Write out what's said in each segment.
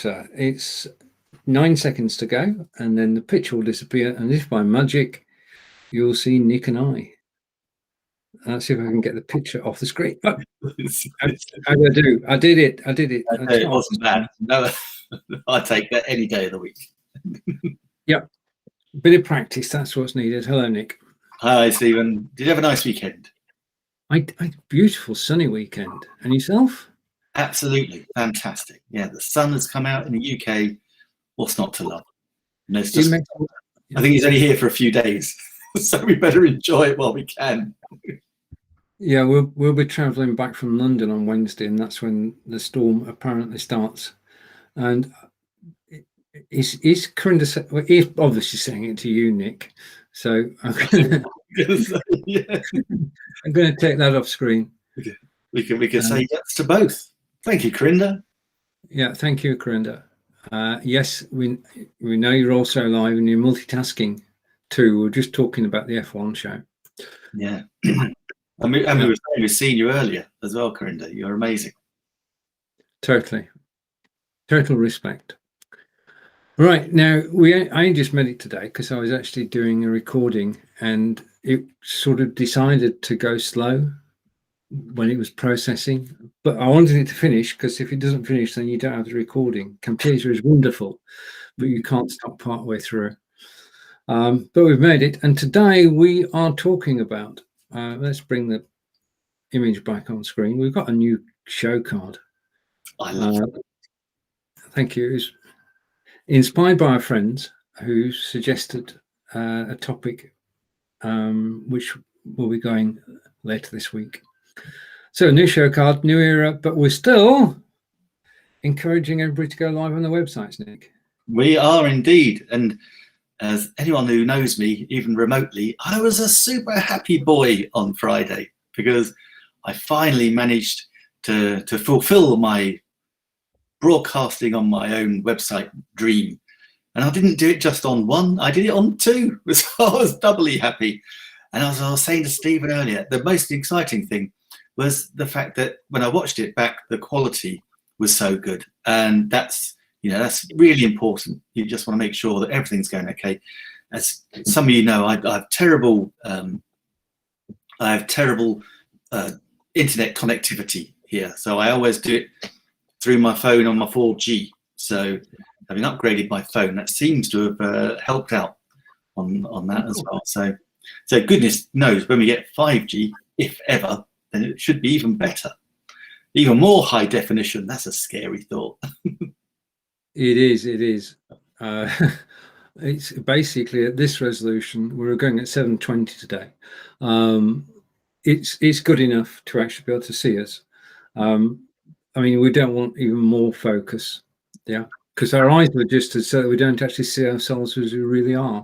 It's 9 seconds to go, and then the picture will disappear, and if by magic you'll see Nick and I. Let's see if I can get the picture off the screen. Oh, how do I do? I did it. It wasn't bad. No, I take that any day of the week. Yep. Bit of practice, that's what's needed. Hello, Nick. Hi, Stephen. Did you have a nice weekend? I beautiful sunny weekend. And yourself? Absolutely fantastic. Yeah, the sun has come out in the UK. What's not to love? And it's just, I think he's only here for a few days, so we better enjoy it while we can. Yeah, we'll be travelling back from London on Wednesday, and that's when the storm apparently starts. And is Corinda? Well, he's obviously saying it to you, Nick. So I'm going to take that off screen. We can say yes to both. Thank you, Corinda. Yeah, thank you, Corinda. Yes, we know you're also live and you're multitasking too. We're just talking about the F1 show. Yeah. And we were saying we've seen you earlier as well, Corinda. You're amazing. Totally. Total respect. Right, now I just made it today because I was actually doing a recording and it sort of decided to go slow when it was processing, but I wanted it to finish because if it doesn't finish, then you don't have the recording. Camtasia is wonderful, but you can't stop part way through. But we've made it, and today we are talking about. Let's bring the image back on screen. We've got a new show card. I love it. Thank you. It's inspired by our friends who suggested a topic which will be going later this week. So new show card, new era, but we're still encouraging everybody to go live on the websites, Nick. We are indeed. And as anyone who knows me, even remotely, I was a super happy boy on Friday because I finally managed to fulfill my broadcasting on my own website dream. And I didn't do it just on one, I did it on two. So I was doubly happy. And as I was saying to Stephen earlier, the most exciting thing was the fact that when I watched it back, the quality was so good. And that's really important. You just want to make sure that everything's going okay. As some of you know, I have terrible internet connectivity here. So I always do it through my phone on my 4G. So having upgraded my phone, that seems to have helped out on that as well. So goodness knows when we get 5G, if ever, then it should be even better, even more high definition. That's a scary thought. It is. It's basically at this resolution. We're going at 720 today. It's good enough to actually be able to see us. I mean, we don't want even more focus, yeah, because our eyes are adjusted so that we don't actually see ourselves as we really are.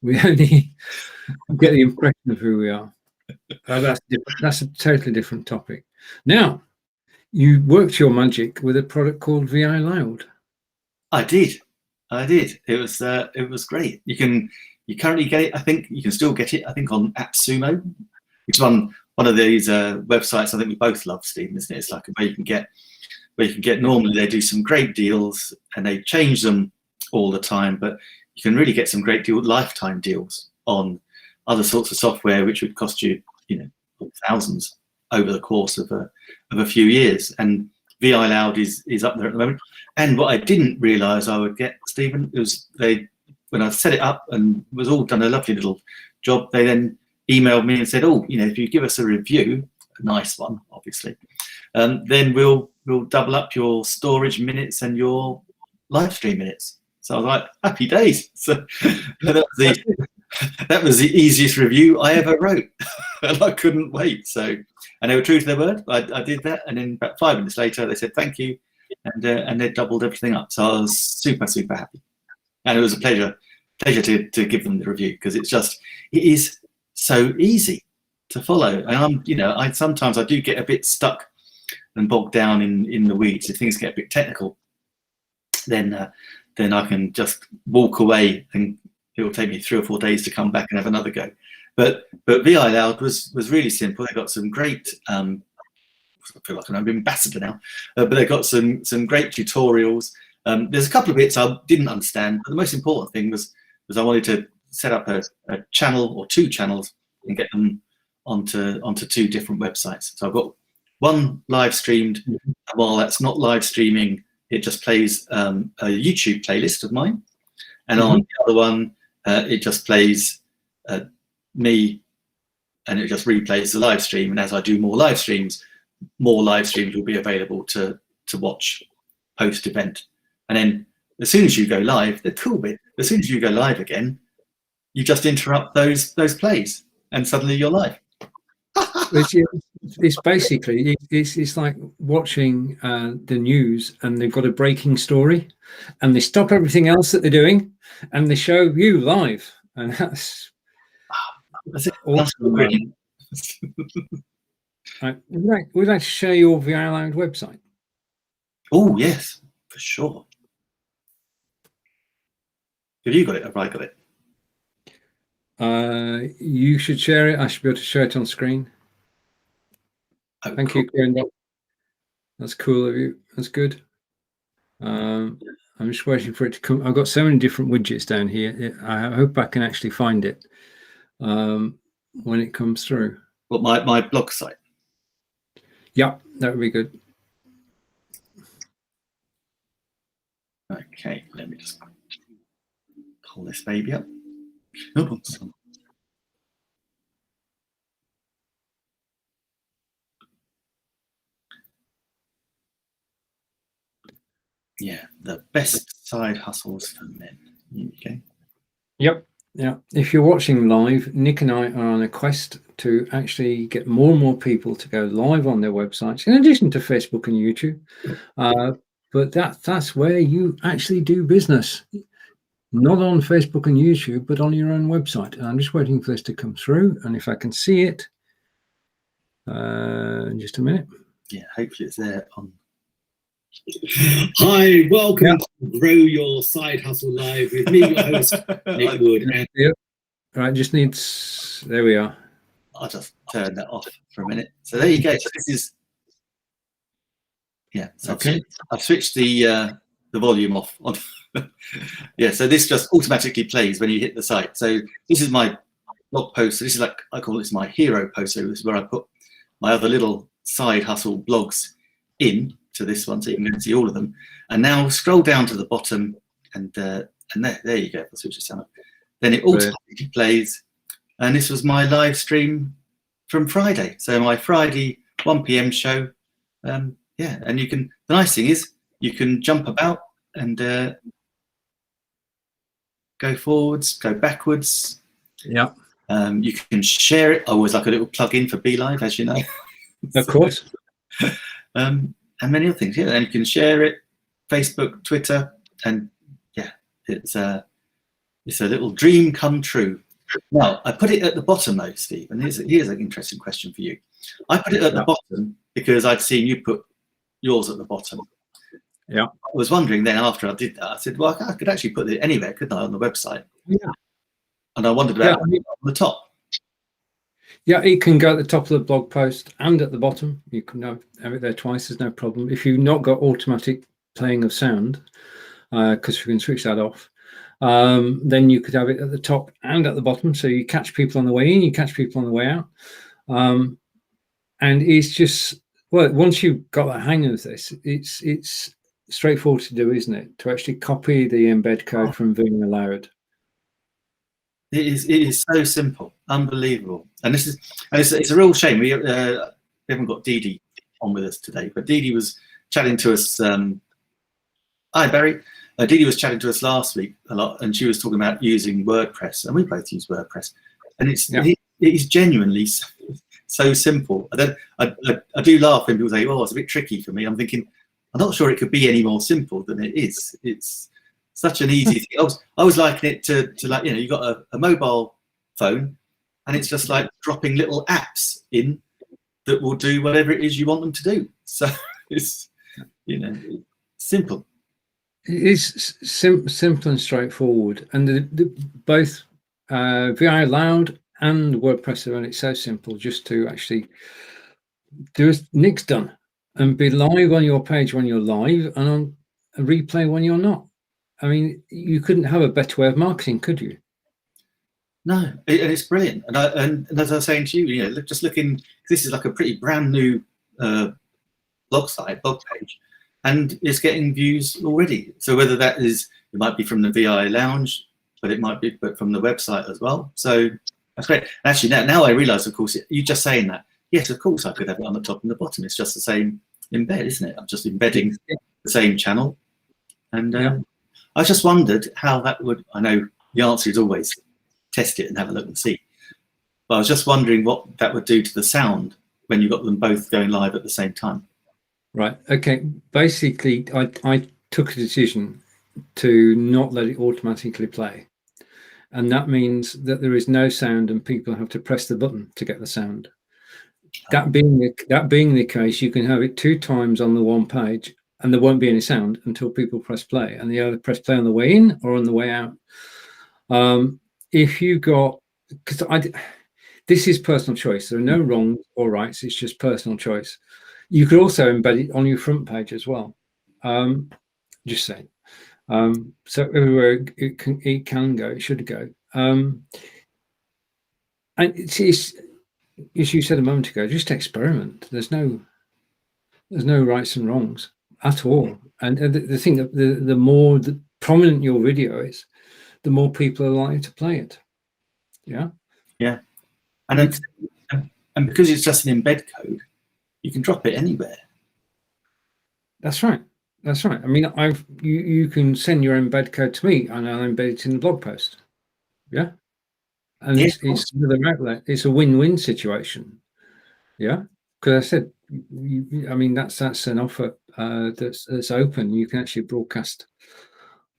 We only get the impression of who we are. That's a totally different topic. Now, you worked your magic with a product called Viloud. I did. It was great. You currently get it. I think you can still get it. I think on AppSumo, which is one of these websites I think we both love, Stephen, isn't it? It's like where you can get. Normally they do some great deals and they change them all the time, but you can really get some great lifetime deals on other sorts of software, which would cost you, thousands over the course of a few years. And Viloud is up there at the moment. And what I didn't realise I would get, Stephen, was when I set it up and was all done a lovely little job, they then emailed me and said, if you give us a review, a nice one, obviously, then we'll double up your storage minutes and your live stream minutes. So I was like, happy days. So that was the easiest review I ever wrote. And I couldn't wait. So, and they were true to their word. I did that. And then about 5 minutes later, they said, thank you. And they doubled everything up. So I was super, super happy. And it was a pleasure to give them the review because it is so easy to follow. And sometimes I do get a bit stuck and bogged down in the weeds. If things get a bit technical, then I can just walk away and it will take me 3 or 4 days to come back and have another go. But Be.Live was really simple. They got some great, I feel like I'm an ambassador now, but they got some great tutorials. There's a couple of bits I didn't understand, but the most important thing was I wanted to set up a channel or 2 channels and get them onto 2 different websites. So I've got one live streamed, and while that's not live streaming, it just plays a YouTube playlist of mine, and on the other one, it just plays me, and it just replays the live stream. And as I do more live streams will be available to watch post event. And then as soon as you go live, the cool bit, as soon as you go live again, you just interrupt those plays, and suddenly you're live. It's basically it's like watching the news, and they've got a breaking story, and they stop everything else that they're doing, and they show you live, and that's awesome. Right. We'd like to share your Viloud website. Oh yes, for sure. Have you got it? Have I got it? You should share it. I should be able to share it on screen. Oh, Thank you, Karen. That's cool of you. That's good. I'm just waiting for it to come. I've got so many different widgets down here. I hope I can actually find it when it comes through. What, my blog site? Yeah, that would be good. Okay, let me just pull this baby up. Oh, yeah, the best side hustles for men. Okay. Yep. Yeah. If you're watching live, Nick and I are on a quest to actually get more and more people to go live on their websites, in addition to Facebook and YouTube. But that's where you actually do business, not on Facebook and YouTube, but on your own website. And I'm just waiting for this to come through. And if I can see it, in just a minute. Yeah, hopefully it's there on. Hi, welcome to Grow Your Side Hustle Live with me, your host, Nick Wood. And Yep. Right, just needs, there we are. I'll just turn that off for a minute. So there you go. So this is, yeah. So Okay. I've switched the volume off. Yeah. So this just automatically plays when you hit the site. So this is my blog post. So this is like, I call this my hero post. So this is where I put my other little side hustle blogs in to this one, so you can see all of them. And now scroll down to the bottom, and there you go. I'll switch the sound up. Then it automatically plays. And this was my live stream from Friday. So my Friday 1 p.m. show. Yeah, and you can. The nice thing is you can jump about and go forwards, go backwards. Yeah. You can share it. I always like a little plug-in for Be.Live, as you know. Of course. And many other things. Yeah, and you can share it, Facebook, Twitter, and yeah, it's a little dream come true. Now, I put it at the bottom though, Steve, and here's an interesting question for you. I put it at the bottom because I'd seen you put yours at the bottom. Yeah. I was wondering then after I did that, I said, well, I could actually put it anywhere, couldn't I, on the website? Yeah. And I wondered about on the top. Yeah, it can go at the top of the blog post and at the bottom. You can have it there twice, there's no problem. If you've not got automatic playing of sound, because you can switch that off, then you could have it at the top and at the bottom. So you catch people on the way in, you catch people on the way out. And it's just, well, once you've got the hang of this, it's straightforward to do, isn't it? To actually copy the embed code from Viloud. It is so simple, unbelievable, and it's a real shame we haven't got Dee Dee on with us today. But Dee Dee was chatting to us. Hi Barry. Dee Dee was chatting to us last week a lot, and she was talking about using WordPress, and we both use WordPress, and it is genuinely so simple. I do laugh when people say, "Oh, it's a bit tricky for me." I'm thinking, I'm not sure it could be any more simple than it is. It's such an easy thing. I was liking it to like, you know, you got a mobile phone, and it's just like dropping little apps in that will do whatever it is you want them to do. So it's, you know, simple. It is simple and straightforward, and both Viloud and WordPress are, and it's so simple just to actually do as Nick's done and be live on your page when you're live, and replay when you're not. I mean, you couldn't have a better way of marketing, could you? No, and it's brilliant. And as I was saying to you, just looking, this is like a pretty brand new blog page, and it's getting views already. So whether that is, it might be from the VI Lounge, but it might be from the website as well. So that's great. Actually, now I realise, of course, you just saying that. Yes, of course, I could have it on the top and the bottom. It's just the same embed, isn't it? I'm just embedding the same channel. And I just wondered how that would. I know the answer is always test it and have a look and see. But I was just wondering what that would do to the sound when you got them both going live at the same time. Right. Okay. Basically, I took a decision to not let it automatically play. And that means that there is no sound and people have to press the button to get the sound. That being the case, you can have it 2 times on the one page and there won't be any sound until people press play. And they either press play on the way in or on the way out. If you got, this is personal choice. There are no wrongs or rights. It's just personal choice. You could also embed it on your front page as well. Just saying. So everywhere it can go, it should go. And it's, as you said a moment ago, just experiment. There's no rights and wrongs at all. And the thing that the more prominent your video is, the more people are likely to play it. Yeah. Yeah. And because it's just an embed code, you can drop it anywhere. That's right. That's right. I mean, you can send your embed code to me, and I'll embed it in the blog post. Yeah, and it's another outlet. It's a win-win situation. Yeah, because I said, I mean, that's an offer that's open. You can actually broadcast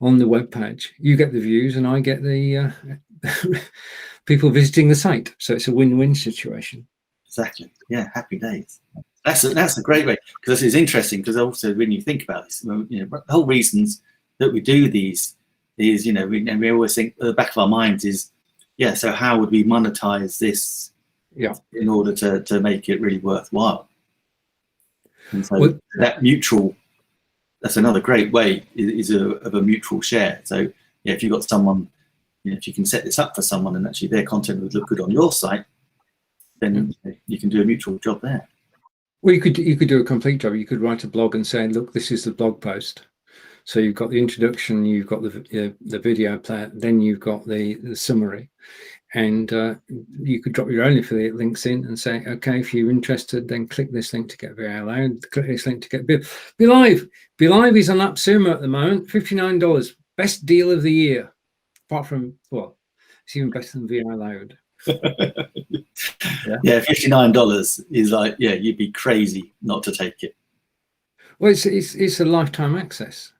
on the web page. You get the views, and I get the people visiting the site. So it's a win-win situation. Exactly. Yeah. Happy days. That's a great way, because it's interesting, because also when you think about this, the whole reasons that we do these is, we always think at the back of our minds is, so how would we monetize this in order to make it really worthwhile? And so that's another great way is of a mutual share. So if you've got someone, if you can set this up for someone and actually their content would look good on your site, then you can do a mutual job there. Well, you could do a complete job. You could write a blog and say, look, this is the blog post. So you've got the introduction, you've got the video player, then you've got the summary, and you could drop your own affiliate links in and say, okay, if you're interested, then click this link to get Viloud, click this link to get Be.Live. Be.Live is on AppSumo at the moment, $59, best deal of the year. Apart from, it's even better than Viloud. $59 is like, you'd be crazy not to take it. Well, it's a lifetime access,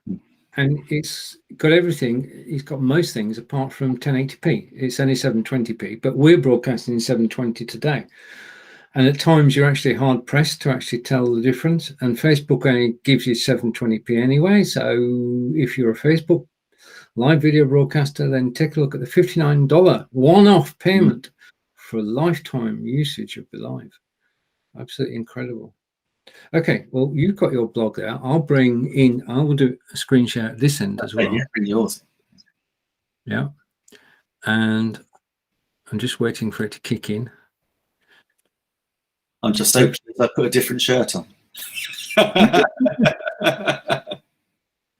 and it's got everything. It's got most things apart from 1080p. It's only 720p, but we're broadcasting in 720 today, and at times you're actually hard pressed to actually tell the difference. And Facebook only gives you 720p anyway. So if you're a Facebook live video broadcaster, then take a look at the $59 one-off payment for a lifetime usage of Be.Live. Absolutely incredible. Okay, well, you've got your blog there. I will do a screen share at this end as well. Yeah, really awesome. Yeah. And I'm just waiting for it to kick in. I'm just so pleased I put a different shirt on.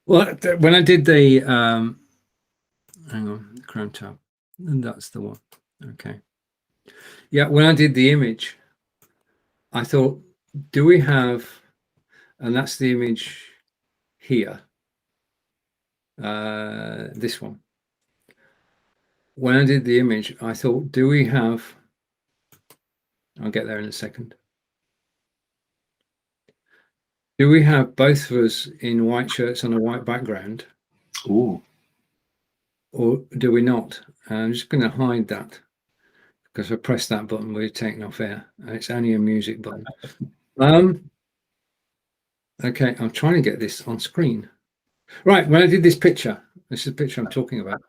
Well, when I did the hang on, Chrome tab, and that's the one. Okay. Yeah, when I did the image, I thought, do we have, and that's the image here, this one. When I did the image, I thought, do we have, I'll get there in a second. Do we have both of us in white shirts on a white background? Ooh. Or do we not? I'm just going to hide that, because if I press that button, we're taken off air, and it's only a music button. Okay, I'm trying to get this on screen. Right, when I did this picture, this is the picture I'm talking about,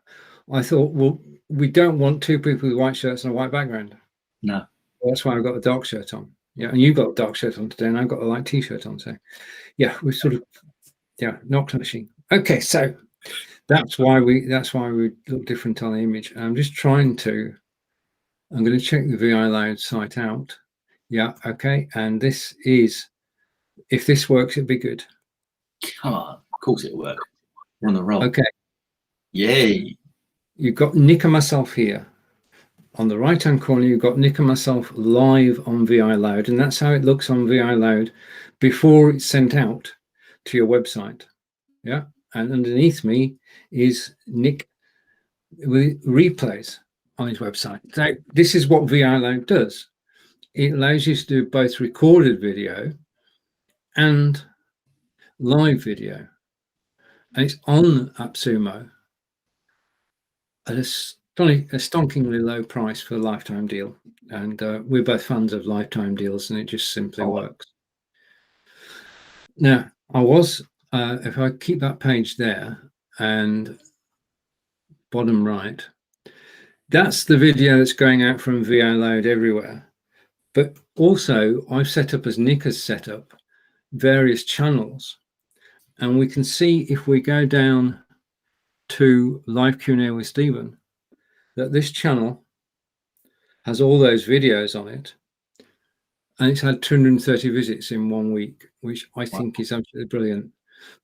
I thought, well, we don't want 2 people with white shirts and a white background. No. Well, that's why I've got a dark shirt on. Yeah, and you've got a dark shirt on today, and I've got a light t-shirt on. So, yeah, we're sort of, not clashing. Okay, so that's why we look different on the image. I'm just trying to. I'm going to check the Viloud site out. Yeah, okay, and this is, if this works, it'd be good. Come on, of course it'll work. We're on the roll. Okay, Yay! you've got Nick and myself here. On the right-hand corner, you've got Nick and myself live on Viloud, and that's how it looks on Viloud before it's sent out to your website. Yeah, and underneath me is Nick with replays on his website. So this is what Viloud does. It allows you to do both recorded video and live video, and it's on AppSumo at a stonkingly low price for a lifetime deal. And we're both fans of lifetime deals, and it just simply works. Now, if I keep that page there and bottom right, that's the video that's going out from Viloud everywhere. But also, I've set up, as Nick has set up, various channels. And we can see, if we go down to Live Q&A with Stephen, that this channel has all those videos on it. And it's had 230 visits in 1 week, which I think is absolutely brilliant.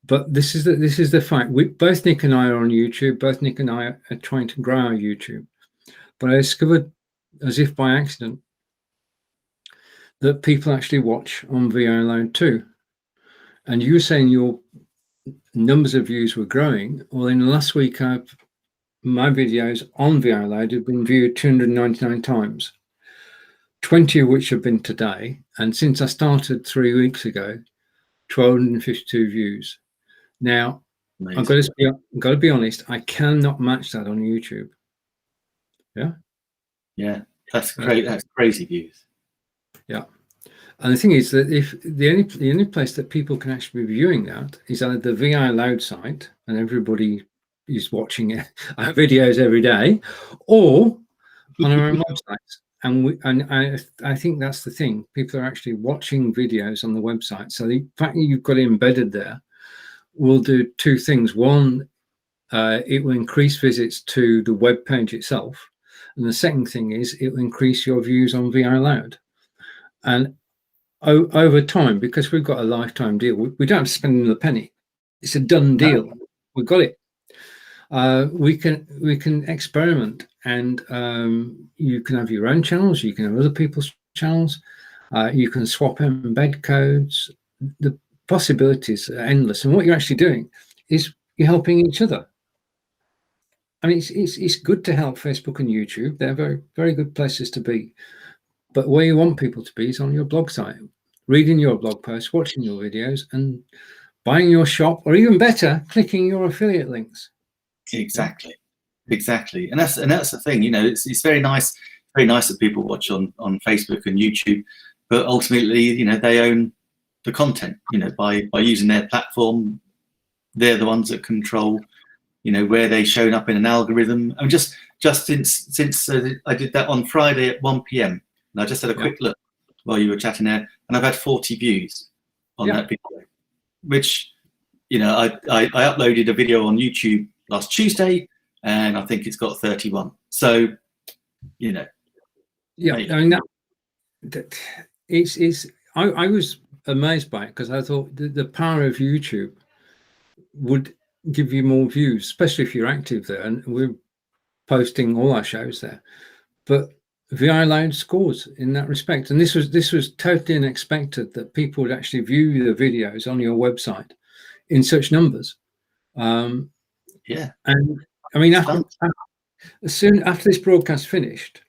But this is the fact. Both Nick and I are on YouTube. Both Nick and I are trying to grow our YouTube. But I discovered, as if by accident, that people actually watch on Viloud too. And you were saying your numbers of views were growing. Well, in the last week, my videos on Viloud have been viewed 299 times, 20 of which have been today. And since I started 3 weeks ago, 1,252 views. Now, Amazing. I've got to be honest, I cannot match that on YouTube. Yeah. Yeah, that's great. That's crazy views. Yeah. And the thing is that if the only place that people can actually be viewing that is at the Viloud site, and everybody is watching our videos every day, or on our own websites. And I think that's the thing. People are actually watching videos on the website. So the fact that you've got it embedded there will do two things. One, it will increase visits to the web page itself. And the second thing is it will increase your views on Viloud. And over time, because we've got a lifetime deal, we don't have to spend another penny. It's a done deal. No. We've got it. We can experiment, and you can have your own channels. You can have other people's channels. You can swap embed codes. The possibilities are endless. And what you're actually doing is you're helping each other. I mean, it's good to help Facebook and YouTube. They're very, very good places to be. But where you want people to be is on your blog site, reading your blog posts, watching your videos, and buying your shop, or even better, clicking your affiliate links. Exactly, and that's the thing. You know, it's very nice that people watch on Facebook and YouTube, but ultimately, you know, they own the content. You know, by using their platform, they're the ones that control, you know, where they're showing up in an algorithm. I mean, just since I did that on Friday at 1 p.m. and I just had a quick look while you were chatting there, and I've had 40 views on that video, which, you know, I uploaded a video on YouTube last Tuesday, and I think it's got 31. So, you know. Yeah, I mean, I was amazed by it, because I thought the power of YouTube would give you more views, especially if you're active there. And we're posting all our shows there. But Viloud scores in that respect. And this was totally unexpected, that people would actually view the videos on your website in such numbers. Yeah. And I mean, soon after this broadcast finished,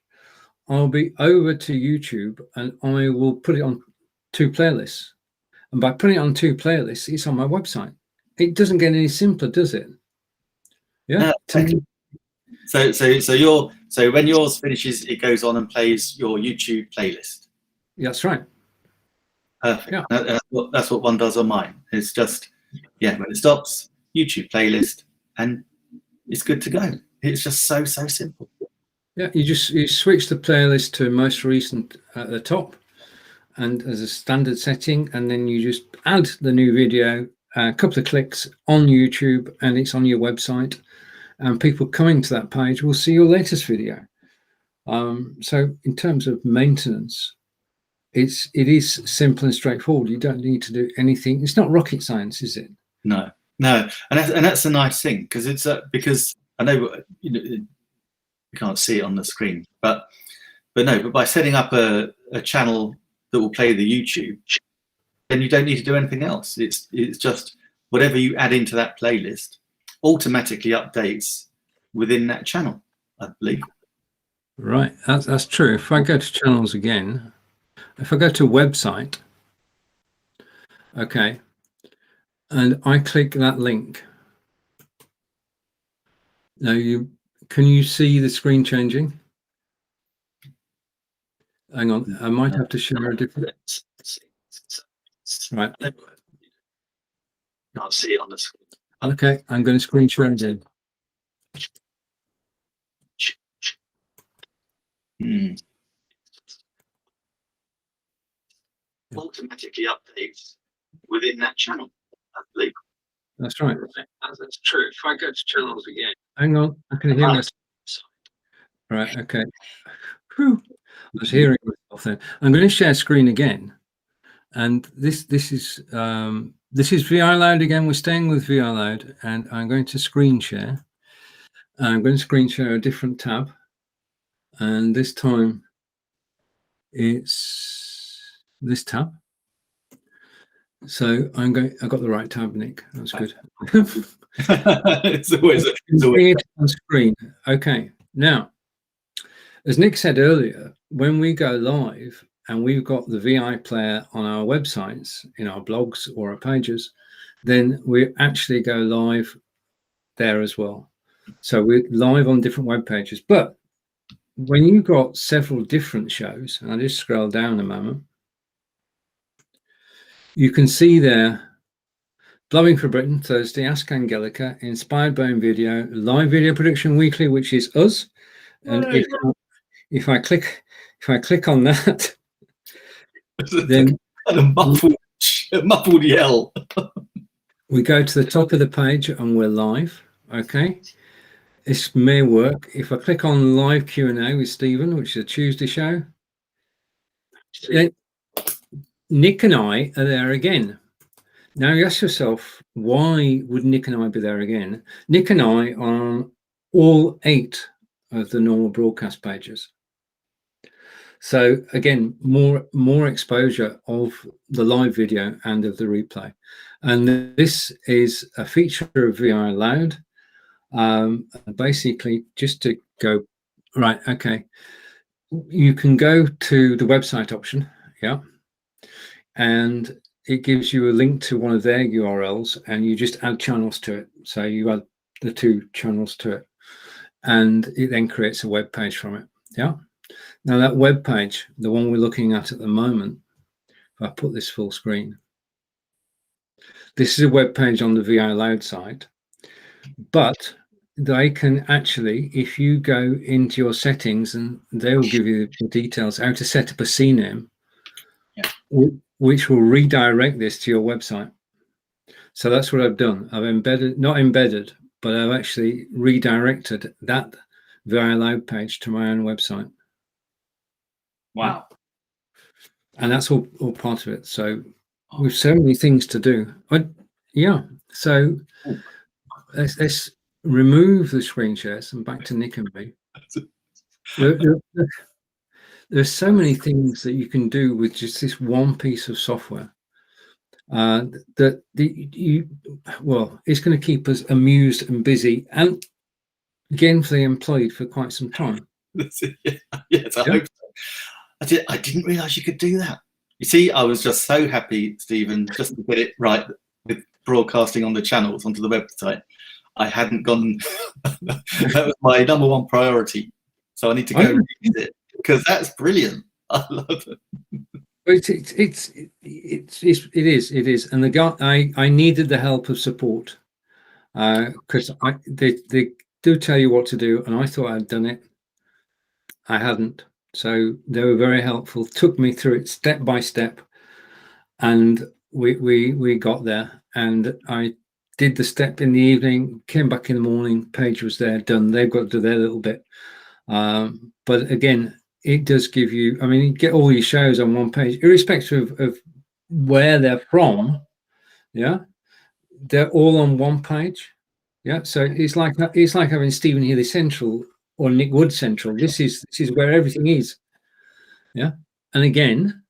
I'll be over to YouTube and I will put it on 2 playlists. And by putting it on 2 playlists, it's on my website. It doesn't get any simpler, does it? Yeah. No, so when yours finishes, it goes on and plays your YouTube playlist. That's right. Perfect. Yeah. That's what one does on mine. It's just, when it stops, YouTube playlist, and it's good to go. It's just so simple. Yeah, you switch the playlist to most recent at the top, and as a standard setting, and then you just add the new video a couple of clicks on YouTube, and it's on your website, and people coming to that page will see your latest video. So in terms of maintenance, it is simple and straightforward. You don't need to do anything. It's not rocket science, is it? No, and that's a nice thing, because it's because I know you can't see it on the screen, but by setting up a channel that will play the YouTube, then you don't need to do anything else. It's just whatever you add into that playlist automatically updates within that channel, I believe. Right, that's true. If I go to channels again, if I go to website, okay, and I click that link, now can you see the screen changing? Hang on, I might have to share a different. Right. Can't see it on the screen. Okay, I'm going to screen share again. Automatically updates within that channel, I believe. That's right. That's true. If I go to channels again, hang on, I can hear myself. Right. Okay. Whew. I was hearing myself then. I'm going to share screen again, and this is Viloud again. We're staying with Viloud, and I'm going to screen share. I'm going to screen share a different tab, and this time it's this tab. So I got the right tab, Nick. That's good. It's always on screen. Okay. Now, as Nick said earlier, when we go live and we've got the VI player on our websites, in our blogs or our pages, then we actually go live there as well. So we're live on different web pages. But when you've got several different shows, and I'll just scroll down a moment, you can see there, Blubbing for Britain, Thursday, Ask Angelica, Inspired by Video, Live Video Production Weekly, which is us. And if I click on that, then a muffled yell. We go to the top of the page and we're live. Okay, this may work. If I click on live Q&A with Stephen, which is a Tuesday show, Nick and I are there again. Now you ask yourself, why would Nick and I be there again? Nick and I are on all 8 of the normal broadcast pages. So again, more exposure of the live video and of the replay. And this is a feature of Viloud. Basically, just to go right, okay, you can go to the website option, yeah, and it gives you a link to one of their URLs, and you just add channels to it. So you add the 2 channels to it, and it then creates a web page from it. Yeah. Now that web page, the one we're looking at the moment, if I put this full screen, this is a web page on the Viloud site, but they can actually, if you go into your settings, and they will give you the details how to set up a CNAME, which will redirect this to your website. So that's what I've done. I've not embedded, but I've actually redirected that Viloud page to my own website. Wow. And that's all part of it. So we've so many things to do. So let's remove the screen shares and back to Nick and me. There's so many things that you can do with just this one piece of software that it's going to keep us amused and busy and gainfully employed for quite some time. Yes, I hope so. I didn't realise you could do that. You see, I was just so happy, Stephen, just to get it right with broadcasting on the channels onto the website. I hadn't gone. That was my number 1 priority. So I need to go read it, because that's brilliant. I love it. It is, and the guy, I needed the help of support, because they do tell you what to do, and I thought I'd done it. I hadn't. So they were very helpful, took me through it step by step, and we got there, and I did the step in the evening, came back in the morning, page was there, done. They've got to do their little bit. But again, it does give you, I mean, you get all your shows on one page, irrespective of where they're from. Yeah, they're all on one page. Yeah, so it's like having Stephen Healey Central or Nick Wood Central. This is where everything is. Yeah, and again,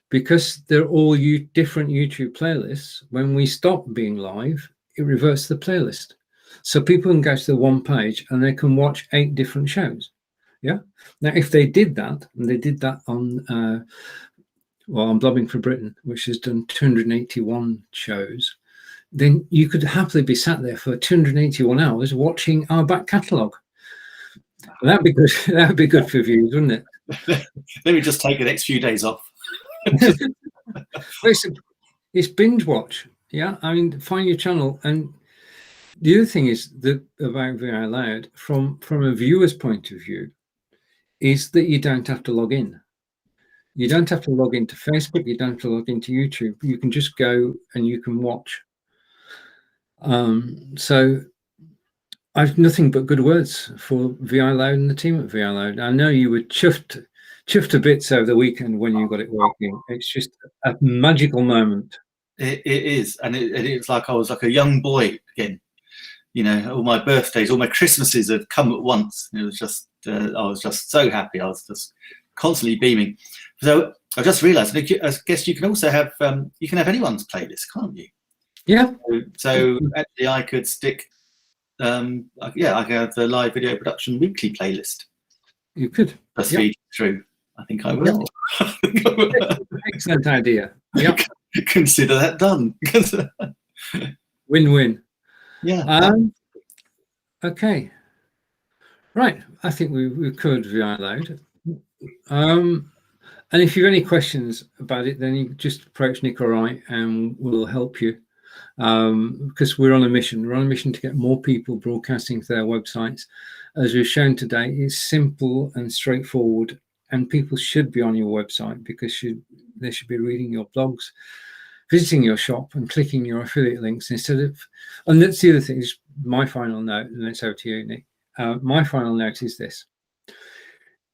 because they're all different YouTube playlists, when we stop being live, it reverts to the playlist. So people can go to the one page and they can watch 8 different shows. Yeah. Now, if they did that, and they did that on, on Blobbing for Britain, which has done 281 shows, then you could happily be sat there for 281 hours watching our back catalogue. That'd be good. That'd be good for views, wouldn't it? Let me just take the next few days off. It's binge watch. Yeah, I mean, find your channel. And the other thing is that about Viloud, from a viewer's point of view, is that you don't have to log in. You don't have to log into Facebook. You don't have to log into YouTube. You can just go and you can watch. So I've nothing but good words for Viloud and the team at Viloud. I know you were chuffed to bits over the weekend when you got it working. It's just a magical moment. It is, and it's like I was like a young boy again. You know, all my birthdays, all my Christmases had come at once. It was just, I was just so happy. I was just constantly beaming. So I just realised, I guess you can also have, you can have anyone's playlist, can't you? Yeah. So actually, I could stick, I could have the live video production weekly playlist. You could. Just feed through. I think I will. Excellent idea. Yep. Consider that done. Win-win. Yeah. Okay. Right. I think we covered Viloud. And if you have any questions about it, then you just approach Nick or I, and we'll help you. Because we're on a mission. We're on a mission to get more people broadcasting to their websites. As we've shown today, it's simple and straightforward, and people should be on your website because they should be reading your blogs, visiting your shop, and clicking your affiliate links instead of. And that's the other thing. Is my final note, and it's over to you, Nick. My final note is this: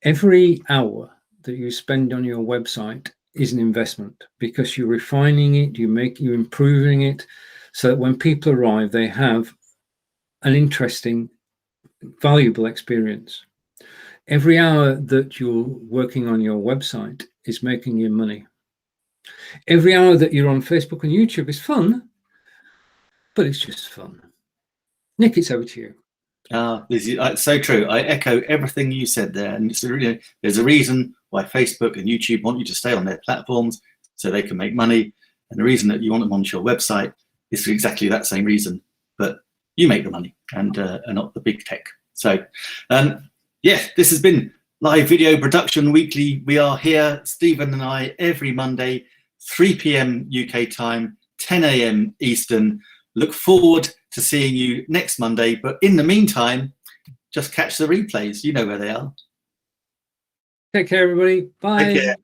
every hour that you spend on your website is an investment, because you're refining it, you're improving it, so that when people arrive, they have an interesting, valuable experience. Every hour that you're working on your website is making you money. Every hour that you're on Facebook and YouTube is fun, but it's just fun. Nick, it's over to you. This is so true. I echo everything you said there, and there's a reason why Facebook and YouTube want you to stay on their platforms, so they can make money, and the reason that you want them on your website is for exactly that same reason. But you make the money, and not the big tech. So, this has been Live Video Production Weekly. We are here, Stephen and I, every Monday, 3 p.m. UK time, 10 a.m. Eastern. Look forward to seeing you next Monday. But in the meantime, just catch the replays. You know where they are. Take care, everybody. Bye. Take care.